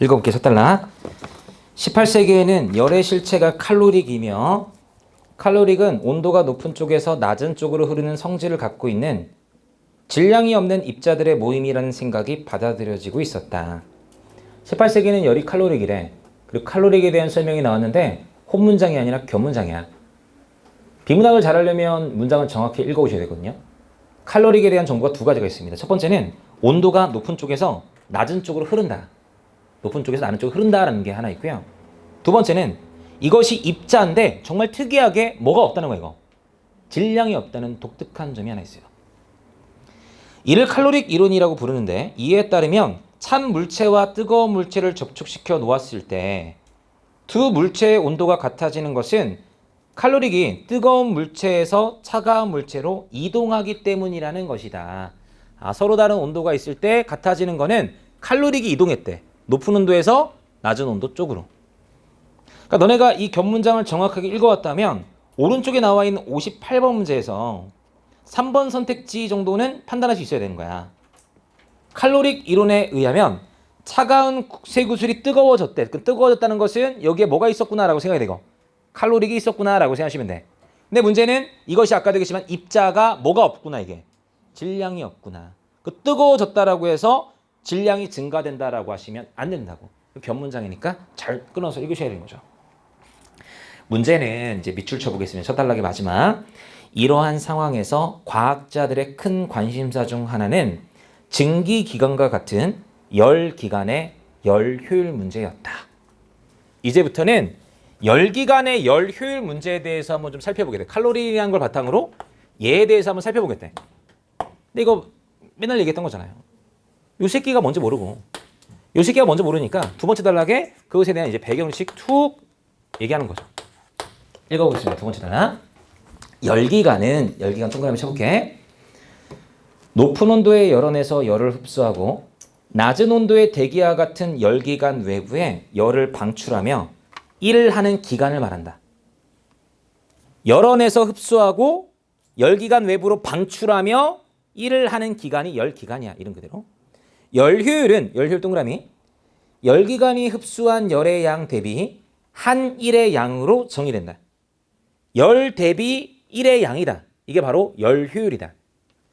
읽어볼게요. 첫 단락. 18세기에는 열의 실체가 칼로릭이며 칼로릭은 온도가 높은 쪽에서 낮은 쪽으로 흐르는 성질을 갖고 있는 질량이 없는 입자들의 모임이라는 생각이 받아들여지고 있었다. 18세기는 열이 칼로릭이래. 그리고 칼로릭에 대한 설명이 나왔는데 혼문장이 아니라 견문장이야. 비문학을 잘하려면 문장을 정확히 읽어오셔야 되거든요. 칼로릭에 대한 정보가 두 가지가 있습니다. 첫 번째는 온도가 높은 쪽에서 낮은 쪽으로 흐른다. 높은 쪽에서 낮은 쪽으로 흐른다라는 게 하나 있고요. 두 번째는 이것이 입자인데 정말 특이하게 뭐가 없다는 거예요. 이거. 질량이 없다는 독특한 점이 하나 있어요. 이를 칼로릭 이론이라고 부르는데 이에 따르면 찬 물체와 뜨거운 물체를 접촉시켜 놓았을 때 두 물체의 온도가 같아지는 것은 칼로릭이 뜨거운 물체에서 차가운 물체로 이동하기 때문이라는 것이다. 서로 다른 온도가 있을 때 같아지는 거는 칼로릭이 이동했대. 높은 온도에서 낮은 온도 쪽으로. 그러니까 너네가 이 견문장을 정확하게 읽어왔다면 오른쪽에 나와 있는 58번 문제에서 3번 선택지 정도는 판단할 수 있어야 되는 거야. 칼로릭 이론에 의하면 차가운 쇠구슬이 뜨거워졌대. 뜨거워졌다는 것은 여기에 뭐가 있었구나라고 생각이 되고 칼로릭이 있었구나라고 생각하시면 돼. 근데 문제는 이것이 아까도 얘기했지만 입자가 뭐가 없구나 이게. 질량이 없구나. 그 뜨거워졌다라고 해서 질량이 증가된다라고 하시면 안 된다고. 견문장이니까 잘 끊어서 읽으셔야 되는 거죠. 문제는 이제 밑줄 쳐보겠습니다. 첫 단락의 마지막. 이러한 상황에서 과학자들의 큰 관심사 중 하나는 증기기관과 같은 열기관의 열효율 문제였다. 이제부터는 열기관의 열효율 문제에 대해서 한번 좀 살펴보게 돼. 칼로리라는 걸 바탕으로 얘에 대해서 한번 살펴보겠대. 근데 이거 맨날 얘기했던 거잖아요. 요 새끼가 뭔지 모르고 요 새끼가 뭔지 모르니까 두 번째 단락에 그것에 대한 이제 배경식 툭 얘기하는 거죠. 읽어보겠습니다. 두 번째 단락. 열기관 동그라미 쳐볼게. 높은 온도의 열원에서 열을 흡수하고 낮은 온도의 대기와 같은 열기관 외부에 열을 방출하며 일을 하는 기관을 말한다. 열원에서 흡수하고 열기관 외부로 방출하며 일을 하는 기관이 열기관이야. 이름 그대로. 열효율 동그라미. 열기관이 흡수한 열의 양 대비 한 일의 양으로 정의된다. 열 대비 1의 양이다. 이게 바로 열효율이다.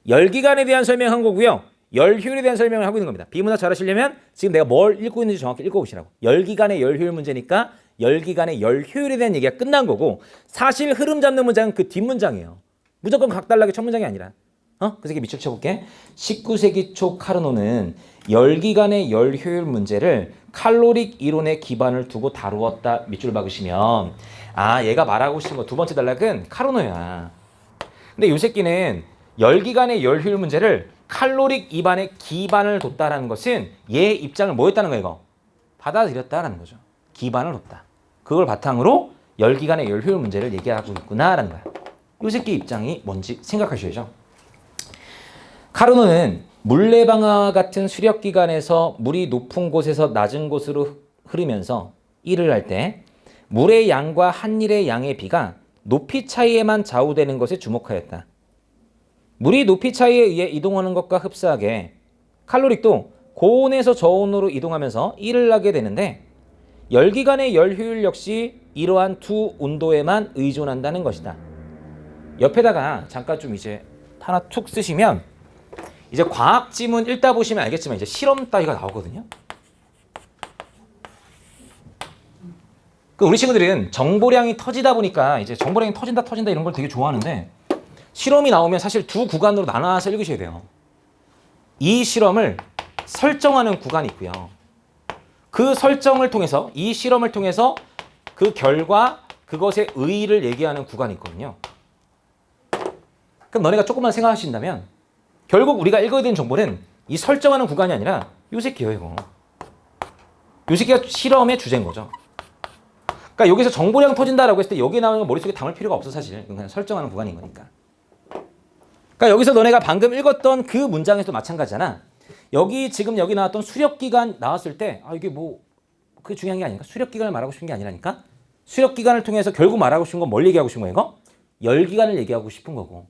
열기관에 대한 설명한 거고요. 열효율에 대한 설명을 하고 있는 겁니다. 비문학 잘하시려면 지금 내가 뭘 읽고 있는지 정확히 읽어보시라고. 열기관의 열효율 문제니까 열기관의 열효율에 대한 얘기가 끝난 거고 사실 흐름 잡는 문장은 그 뒷문장이에요. 무조건 각달락의 첫 문장이 아니라. 그래서 이렇게 밑줄 쳐볼게. 19세기 초 카르노는 열기관의 열효율 문제를 칼로릭 이론의 기반을 두고 다루었다. 밑줄 박으시면 얘가 말하고 싶은 거 두 번째 단락은 카르노야. 근데 이 새끼는 열기관의 열효율 문제를 칼로릭 이반의 기반을 뒀다라는 것은 얘의 입장을 뭐 했다는 거예요, 이거? 받아들였다라는 거죠. 기반을 뒀다. 그걸 바탕으로 열기관의 열효율 문제를 얘기하고 있구나라는 거야. 이 새끼 입장이 뭔지 생각하셔야죠. 카르노는 물레방아와 같은 수력기관에서 물이 높은 곳에서 낮은 곳으로 흐르면서 일을 할 때 물의 양과 한 일의 양의 비가 높이 차이에만 좌우되는 것에 주목하였다. 물이 높이 차이에 의해 이동하는 것과 흡사하게 칼로릭도 고온에서 저온으로 이동하면서 일을 하게 되는데 열기관의 열효율 역시 이러한 두 온도에만 의존한다는 것이다. 옆에다가 잠깐 좀 이제 하나 툭 쓰시면 이제 과학 지문 읽다 보시면 알겠지만 이제 실험 따위가 나오거든요. 우리 친구들은 정보량이 터지다 보니까 이제 정보량이 터진다 이런 걸 되게 좋아하는데 실험이 나오면 사실 두 구간으로 나눠서 읽으셔야 돼요. 이 실험을 설정하는 구간이 있고요. 그 설정을 통해서 이 실험을 통해서 그 결과 그것의 의의를 얘기하는 구간이 있거든요. 그럼 너네가 조금만 생각하신다면 결국 우리가 읽어야 되는 정보는 이 설정하는 구간이 아니라 요 새끼예요, 이거. 요 새끼가 실험의 주제인 거죠. 그러니까 여기서 정보량 터진다라고 했을 때 여기 나오는 거 머릿속에 담을 필요가 없어 사실. 이건 그냥 설정하는 구간인 거니까. 그러니까 여기서 너네가 방금 읽었던 그 문장에서도 마찬가지잖아. 지금 여기 나왔던 수력기관 나왔을 때 이게 뭐 그게 중요한 게 아닌가? 수력기관을 말하고 싶은 게 아니라니까? 수력기관을 통해서 결국 말하고 싶은 건 뭘 얘기하고 싶은 거예요, 이거? 열기관을 얘기하고 싶은 거고.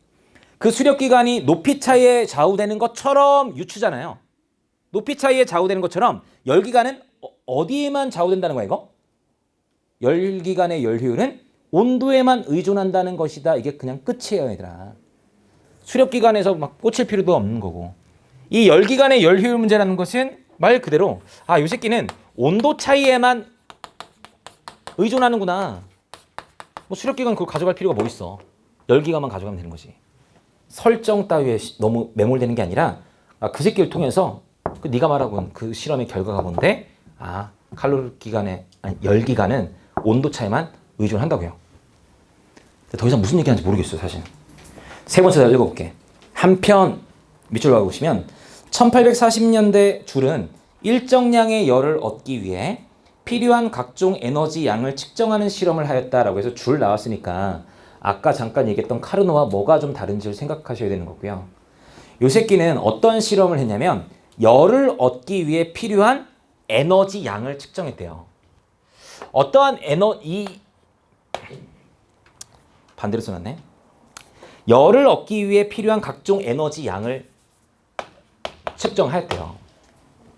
그 수력기관이 높이 차이에 좌우되는 것처럼 유추잖아요. 높이 차이에 좌우되는 것처럼 열기관은 어디에만 좌우된다는 거야 이거? 열기관의 열 효율은 온도에만 의존한다는 것이다. 이게 그냥 끝이에요 얘들아. 수력기관에서 막 꽂힐 필요도 없는 거고. 이 열기관의 열 효율 문제라는 것은 말 그대로 이 새끼는 온도 차이에만 의존하는구나. 뭐 수력기관 그거 가져갈 필요가 뭐 있어. 열기관만 가져가면 되는 거지. 설정 따위에 너무 매몰되는 게 아니라 그 새끼를 통해서 네가 말하고 그 실험의 결과가 뭔데? 열기관은 온도 차이만 의존한다고요. 더 이상 무슨 얘기하는지 모르겠어요 사실. 세 번째 잘 읽어볼게. 한편 밑줄 봐보시면 1840년대 줄은 일정량의 열을 얻기 위해 필요한 각종 에너지 양을 측정하는 실험을 하였다라고 해서 줄 나왔으니까 아까 잠깐 얘기했던 카르노와 뭐가 좀 다른지를 생각하셔야 되는 거고요. 요 새끼는 어떤 실험을 했냐면 열을 얻기 위해 필요한 에너지 양을 측정했대요. 어떠한 반대로 써놨네. 열을 얻기 위해 필요한 각종 에너지 양을 측정하였대요.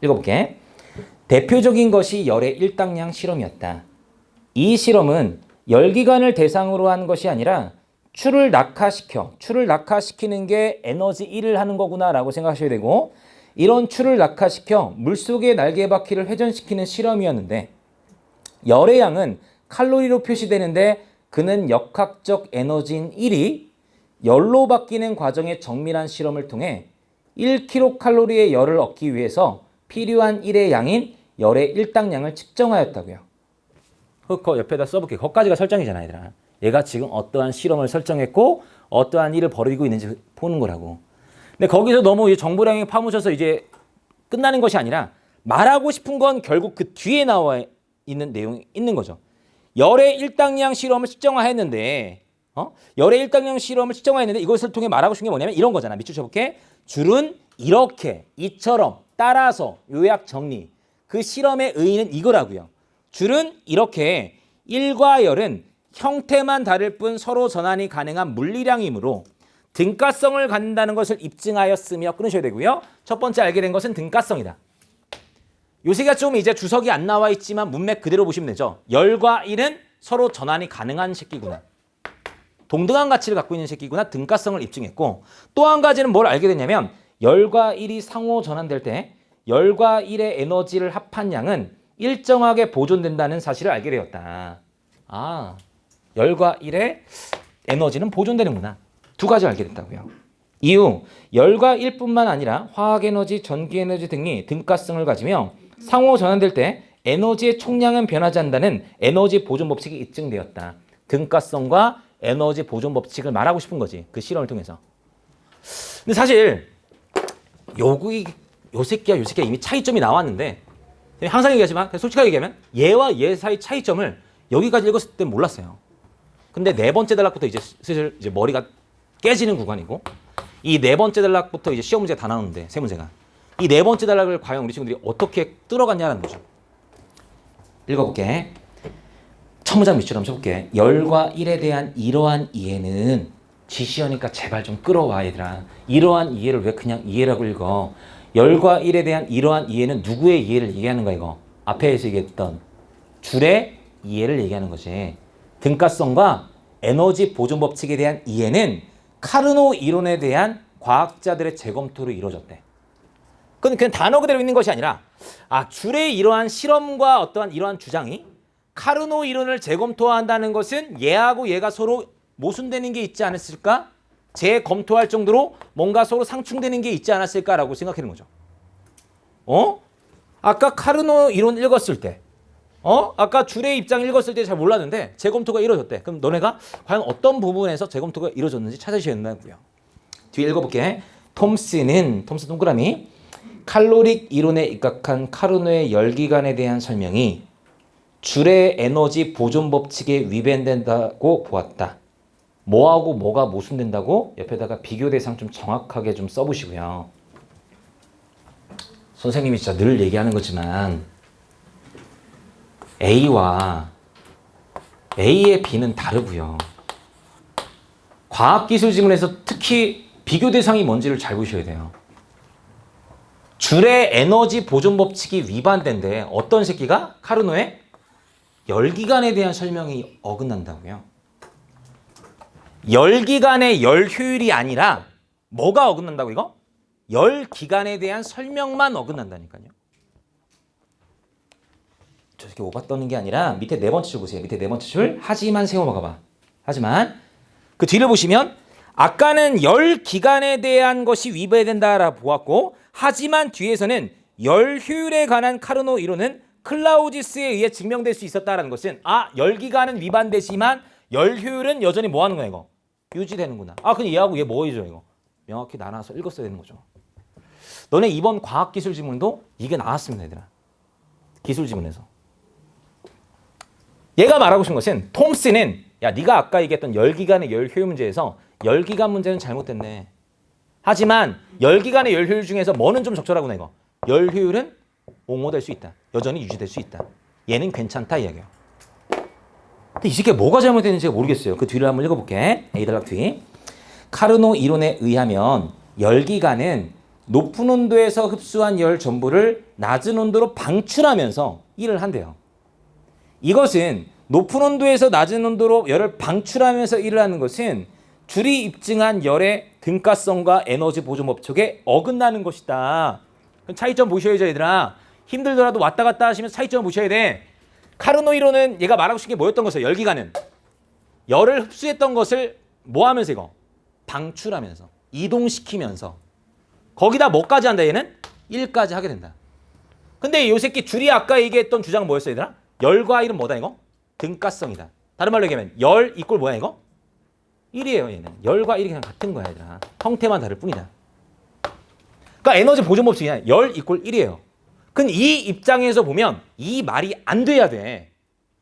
읽어볼게. 대표적인 것이 열의 일당량 실험이었다. 이 실험은 열기관을 대상으로 한 것이 아니라 추를 낙하시키는 게 에너지 1을 하는 거구나 라고 생각하셔야 되고, 이런 추를 낙하시켜 물속의 날개바퀴를 회전시키는 실험이었는데 열의 양은 칼로리로 표시되는데 그는 역학적 에너지인 1이 열로 바뀌는 과정의 정밀한 실험을 통해 1kcal의 열을 얻기 위해서 필요한 1의 양인 열의 일당량을 측정하였다고요. 그거 옆에다 써볼게요. 거기까지가 설정이잖아 얘들아. 얘가 지금 어떠한 실험을 설정했고 어떠한 일을 벌이고 있는지 보는 거라고. 근데 거기서 너무 정보량에 파묻혀서 이제 끝나는 것이 아니라 말하고 싶은 건 결국 그 뒤에 나와 있는 내용이 있는 거죠. 열의 일당량 실험을 측정화했는데 열의 일당량 실험을 측정화했는데 이것을 통해 말하고 싶은 게 뭐냐면 이런 거잖아. 밑줄 쳐볼게. 줄은 이렇게 이처럼 따라서 요약 정리. 그 실험의 의의는 이거라고요. 줄은 이렇게 1과 열은 형태만 다를 뿐 서로 전환이 가능한 물리량이므로 등가성을 갖는다는 것을 입증하였으며 끊으셔야 되고요. 첫 번째 알게 된 것은 등가성이다. 요새가 좀 이제 주석이 안 나와 있지만 문맥 그대로 보시면 되죠. 열과 1은 서로 전환이 가능한 새끼구나. 동등한 가치를 갖고 있는 새끼구나. 등가성을 입증했고, 또 한 가지는 뭘 알게 됐냐면 열과 1이 상호 전환될 때 열과 1의 에너지를 합한 양은 일정하게 보존된다는 사실을 알게 되었다. 열과 1의 에너지는 보존되는구나. 두 가지 알게 됐다고요. 이후 열과 1뿐만 아니라 화학에너지, 전기에너지 등이 등가성을 가지며 상호 전환될 때 에너지의 총량은 변하지 않는다는 에너지 보존 법칙이 입증되었다. 등가성과 에너지 보존 법칙을 말하고 싶은 거지. 그 실험을 통해서. 근데 사실 요 새끼야 이미 차이점이 나왔는데 항상 얘기하지만 솔직하게 얘기하면 얘와 얘 사이 차이점을 여기까지 읽었을 때 몰랐어요. 근데 네 번째 단락부터 이제 슬슬 이제 머리가 깨지는 구간이고, 이 네 번째 단락부터 이제 시험 문제가 다 나오는데 세 문제가 이 네 번째 단락을 과연 우리 친구들이 어떻게 뚫어갔냐는 거죠. 읽어볼게. 첫 문장 밑줄 한번 쳐볼게. 열과 1에 대한 이러한 이해는 지시어니까 제발 좀 끌어와 얘들아. 이러한 이해를 왜 그냥 이해라고 읽어. 열과 1에 대한 이러한 이해는 누구의 이해를 얘기하는 거야 이거. 앞에서 얘기했던 줄의 이해를 얘기하는 거지. 등가성과 에너지 보존 법칙에 대한 이해는 카르노 이론에 대한 과학자들의 재검토로 이루어졌대. 그건 그냥 단어 그대로 있는 것이 아니라 줄의 이러한 실험과 어떠한 이러한 주장이 카르노 이론을 재검토한다는 것은 얘하고 얘가 서로 모순되는 게 있지 않았을까? 재검토할 정도로 뭔가 서로 상충되는 게 있지 않았을까라고 생각하는 거죠. 아까 카르노 이론 읽었을 때 아까 줄의 입장 읽었을 때 잘 몰랐는데 재검토가 이루어졌대. 그럼 너네가 과연 어떤 부분에서 재검토가 이루어졌는지 찾으셔야 된다고요. 뒤에 읽어볼게. 톰슨 동그라미 칼로릭 이론에 입각한 카르노의 열기관에 대한 설명이 줄의 에너지 보존 법칙에 위반된다고 보았다. 뭐하고 뭐가 모순된다고 옆에다가 비교 대상 좀 정확하게 좀 써보시고요. 선생님이 진짜 늘 얘기하는 거지만 A와 A의 B는 다르고요. 과학기술 지문에서 특히 비교 대상이 뭔지를 잘 보셔야 돼요. 줄의 에너지 보존 법칙이 위반된데 어떤 새끼가? 카르노의 열기관에 대한 설명이 어긋난다고요. 열기관의 열 효율이 아니라 뭐가 어긋난다고 이거? 열기관에 대한 설명만 어긋난다니까요. 저 새끼 오바 떠는 게 아니라 밑에 네 번째 줄 보세요. 밑에 네 번째 줄 하지만 세워 먹어봐. 하지만 그 뒤를 보시면 아까는 열기관에 대한 것이 위배된다라고 보았고 하지만 뒤에서는 열 효율에 관한 카르노 이론은 클라우지스에 의해 증명될 수 있었다라는 것은 열기관은 위반되지만 열 효율은 여전히 뭐 하는 거야 이거? 유지되는구나. 근데 얘하고 얘 뭐이죠 이거? 명확히 나눠서 읽었어야 되는 거죠. 너네 이번 과학기술 지문도 이게 나왔습니다 얘들아. 기술 지문에서. 얘가 말하고 싶은 것은 톰슨은 야 네가 아까 얘기했던 열기관의 열 효율 문제에서 열기관 문제는 잘못됐네. 하지만 열기관의 열 효율 중에서 뭐는 좀 적절하구나 이거. 열 효율은 옹호될 수 있다. 여전히 유지될 수 있다. 얘는 괜찮다 이야기야. 근데 이 새끼가 뭐가 잘못됐는지 모르겠어요. 그 뒤를 한번 읽어볼게. 에이달락 뒤. 카르노 이론에 의하면 열기관은 높은 온도에서 흡수한 열 전부를 낮은 온도로 방출하면서 일을 한대요. 이것은 높은 온도에서 낮은 온도로 열을 방출하면서 일을 하는 것은 줄이 입증한 열의 등가성과 에너지 보존 법칙에 어긋나는 것이다. 그럼 차이점 보셔야죠 얘들아. 힘들더라도 왔다 갔다 하시면서 차이점 보셔야 돼. 카르노 이론은 얘가 말하고 싶은 게 뭐였던 것이에요. 열기관은 열을 흡수했던 것을 뭐 하면서 이거? 방출하면서 이동시키면서 거기다 뭐까지 한다 얘는? 1까지 하게 된다. 근데 이 새끼 줄이 아까 얘기했던 주장은 뭐였어 얘들아? 열과 1은 뭐다 이거? 등가성이다. 다른 말로 얘기하면 열 이꼴 뭐야 이거? 1이에요 얘는. 열과 1이 그냥 같은 거야 얘들아. 형태만 다를 뿐이다. 그러니까 에너지 보존 법칙이야. 열 이꼴 1이에요. 근데 이 입장에서 보면 이 말이 안 돼야 돼.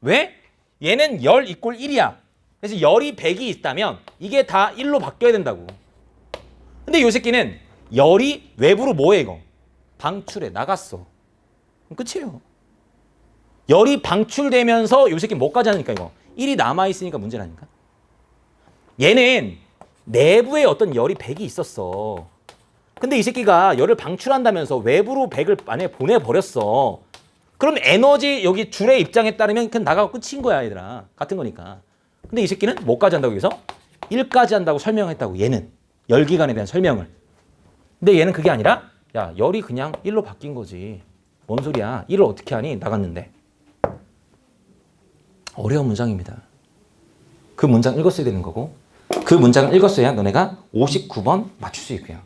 왜? 얘는 열 이꼴 1이야. 그래서 열이 100이 있다면 이게 다 1로 바뀌어야 된다고. 근데 이 새끼는 열이 외부로 뭐해 이거? 방출해. 나갔어. 끝이에요. 열이 방출되면서 이 새끼 뭐까지 하니까 이거? 1이 남아있으니까 문제라니까. 얘는 내부에 어떤 열이 100이 있었어. 근데 이 새끼가 열을 방출한다면서 외부로 100을 만약에 보내버렸어. 그럼 에너지 여기 줄의 입장에 따르면 그냥 나가고 끝인 거야 얘들아. 같은 거니까. 근데 이 새끼는 뭐까지 한다고 여기서? 1까지 한다고 설명했다고 얘는. 열기관에 대한 설명을. 근데 얘는 그게 아니라 야 열이 그냥 1로 바뀐 거지. 뭔 소리야. 1을 어떻게 하니? 나갔는데. 어려운 문장입니다. 그 문장 읽었어야 되는 거고 그 문장을 읽었어야 너네가 59번 맞출 수 있고요.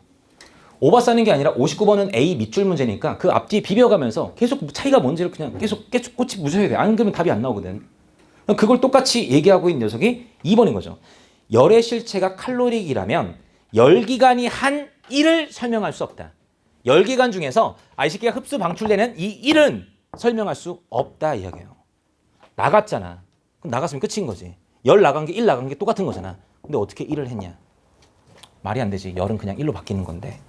오바 싸는 게 아니라 59번은 A 밑줄 문제니까 그 앞뒤 비벼가면서 계속 차이가 뭔지를 그냥 계속 꼬치 무셔야 돼. 안 그러면 답이 안 나오거든. 그걸 똑같이 얘기하고 있는 녀석이 2번인 거죠. 열의 실체가 칼로릭이라면 열기관이 한 1을 설명할 수 없다. 열기관 중에서 이 새끼가 흡수 방출되는 이 1은 설명할 수 없다 이야기예요. 나갔잖아. 그럼 나갔으면 끝인 거지. 열 나간 게 1 나간 게 똑같은 거잖아. 근데 어떻게 1을 했냐? 말이 안 되지. 열은 그냥 1로 바뀌는 건데.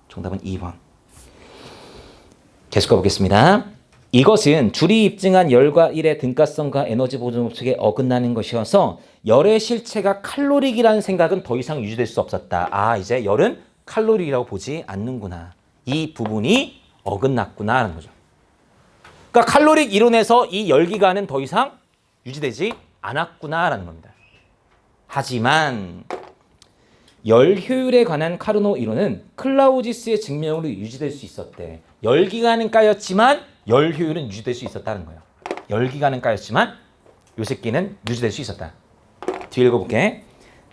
정답은 2번. 계속 가보겠습니다. 이것은 줄이 입증한 열과 1의 등가성과 에너지 보존 법칙에 어긋나는 것이어서 열의 실체가 칼로릭이라는 생각은 더 이상 유지될 수 없었다. 이제 열은 칼로리라고 보지 않는구나. 이 부분이 어긋났구나라는 거죠. 그러니까 칼로릭 이론에서 이 열기관은 더 이상 유지되지 않았구나라는 겁니다. 하지만 열 효율에 관한 카르노 이론은 클라우지스의 증명으로 유지될 수 있었대. 열기관은 까였지만 열 효율은 유지될 수 있었다는 거예요. 열기관은 까였지만 요 새끼는 유지될 수 있었다. 뒤에 읽어볼게.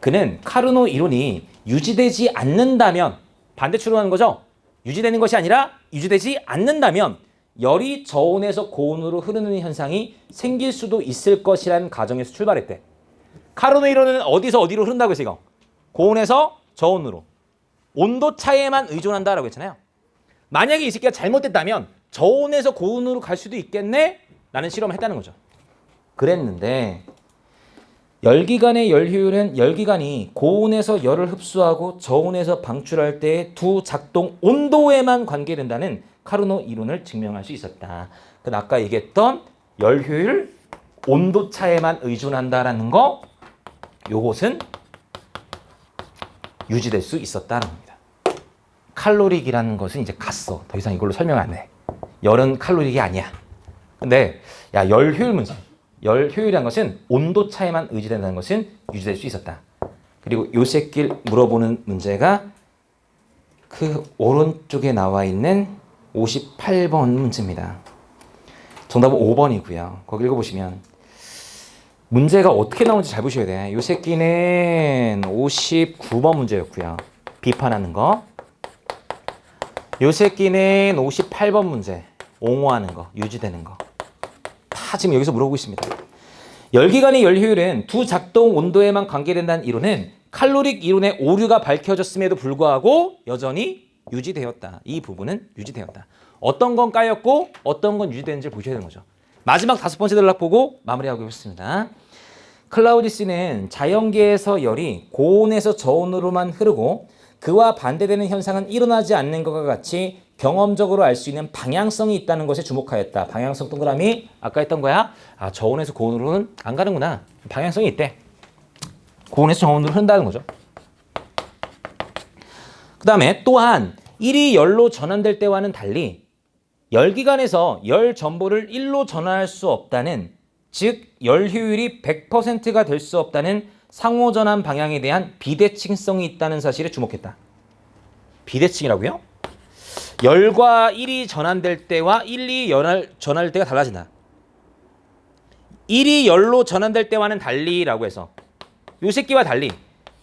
그는 카르노 이론이 유지되지 않는다면 반대쪽으로 하는 거죠. 유지되는 것이 아니라 유지되지 않는다면 열이 저온에서 고온으로 흐르는 현상이 생길 수도 있을 것이라는 가정에서 출발했대. 카르노 이론은 어디서 어디로 흐른다고 했어요? 이거? 고온에서 저온으로. 온도 차이에만 의존한다라고 했잖아요. 만약에 이 새끼가 잘못됐다면 저온에서 고온으로 갈 수도 있겠네? 라는 실험을 했다는 거죠. 그랬는데 열기관의 열 효율은 열기관이 고온에서 열을 흡수하고 저온에서 방출할 때의 두 작동 온도에만 관계된다는 카르노 이론을 증명할 수 있었다. 그 아까 얘기했던 열 효율 온도 차에만 의존한다라는 거 요것은 유지될 수 있었다는 겁니다. 칼로릭이라는 것은 이제 갔어. 더 이상 이걸로 설명 안 해. 열은 칼로릭이 아니야. 근데 야, 열 효율 문제. 열 효율이라는 것은 온도 차에만 의지된다는 것은 유지될 수 있었다. 그리고 요 새끼를 물어보는 문제가 그 오른쪽에 나와 있는 58번 문제입니다. 정답은 5번이고요. 거기 읽어보시면 문제가 어떻게 나오는지 잘 보셔야 돼. 요 새끼는 59번 문제였고요. 비판하는 거. 요 새끼는 58번 문제. 옹호하는 거, 유지되는 거. 다 지금 여기서 물어보고 있습니다. 열기관의 열 효율은 두 작동 온도에만 관계된다는 이론은 칼로릭 이론의 오류가 밝혀졌음에도 불구하고 여전히 유지되었다. 이 부분은 유지되었다. 어떤 건 까였고 어떤 건 유지되는지를 보셔야 되는 거죠. 마지막 5번째 전략 보고 마무리하고 있습니다. 클라우디스는 자연계에서 열이 고온에서 저온으로만 흐르고 그와 반대되는 현상은 일어나지 않는 것과 같이 경험적으로 알 수 있는 방향성이 있다는 것에 주목하였다. 방향성 동그라미 아까 했던 거야. 아, 저온에서 고온으로는 안 가는구나. 방향성이 있대. 고온에서 저온으로 흐른다는 거죠. 그 다음에 또한 1이 열로 전환될 때와는 달리 열기관에서 열 전보를 1로 전환할 수 없다는, 즉 열 효율이 100%가 될 수 없다는 상호전환 방향에 대한 비대칭성이 있다는 사실에 주목했다. 비대칭이라고요? 열과 1이 전환될 때와 1이 전환될 때가 달라진다. 1이 열로 전환될 때와는 달리라고 해서 요 새끼와 달리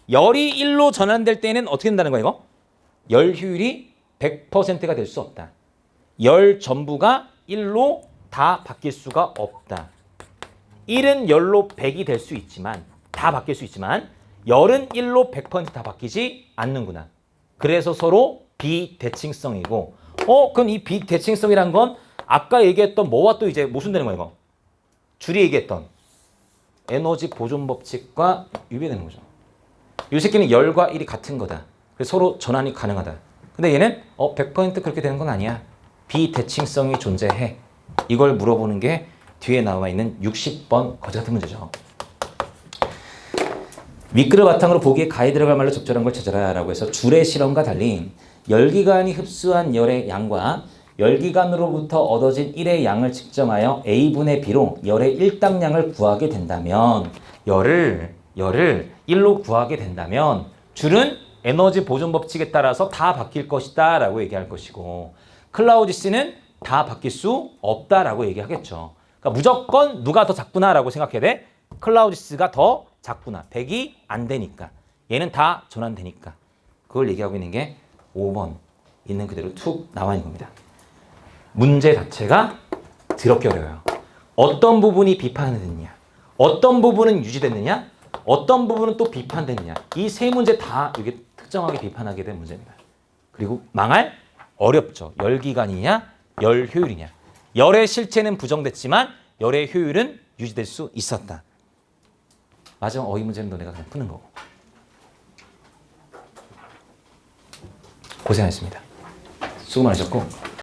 열이 1로 전환될 때는 어떻게 된다는 거야 이거? 열 효율이 100%가 될 수 없다. 열 전부가 1로 다 바뀔 수가 없다. 1은 열로 100이 될 수 있지만 다 바뀔 수 있지만 열은 1로 100%다 바뀌지 않는구나. 그래서 서로 비대칭성이고 그럼 이 비대칭성이란 건 아까 얘기했던 뭐와 또 이제 무슨 되는 거야 이거? 줄이 얘기했던 에너지 보존 법칙과 유배되는 거죠. 이 새끼는 열과 1이 같은 거다. 그래서 서로 전환이 가능하다. 근데 얘는 100% 그렇게 되는 건 아니야. 비대칭성이 존재해. 이걸 물어보는 게 뒤에 나와 있는 60번 거지 같은 문제죠. 윗글을 바탕으로 보기에 가에 들어갈 말로 적절한 걸 찾아라 라고 해서 줄의 실험과 달리 열기관이 흡수한 열의 양과 열기관으로부터 얻어진 1의 양을 측정하여 A분의 B로 열의 일당량을 구하게 된다면 열을 1로 구하게 된다면 줄은 에너지 보존 법칙에 따라서 다 바뀔 것이다 라고 얘기할 것이고 클라우디스는 다 바뀔 수 없다 라고 얘기하겠죠. 그러니까 무조건 누가 더 작구나 라고 생각해야 돼. 클라우디스가 더 작구나. 100이 안 되니까. 얘는 다 전환되니까. 그걸 얘기하고 있는 게 5번 있는 그대로 툭 나와 있는 겁니다. 문제 자체가 더럽게 어려워요. 어떤 부분이 비판됐느냐, 어떤 부분은 유지됐느냐, 어떤 부분은 또 비판됐느냐. 이 세 문제 다 이게 특정하게 비판하게 된 문제입니다. 그리고 망할 어렵죠. 열기관이냐, 열 효율이냐. 열의 실체는 부정됐지만 열의 효율은 유지될 수 있었다. 마지막 어휘 문제는 너네가 그냥 푸는 거고. 고생하셨습니다. 수고 많으셨고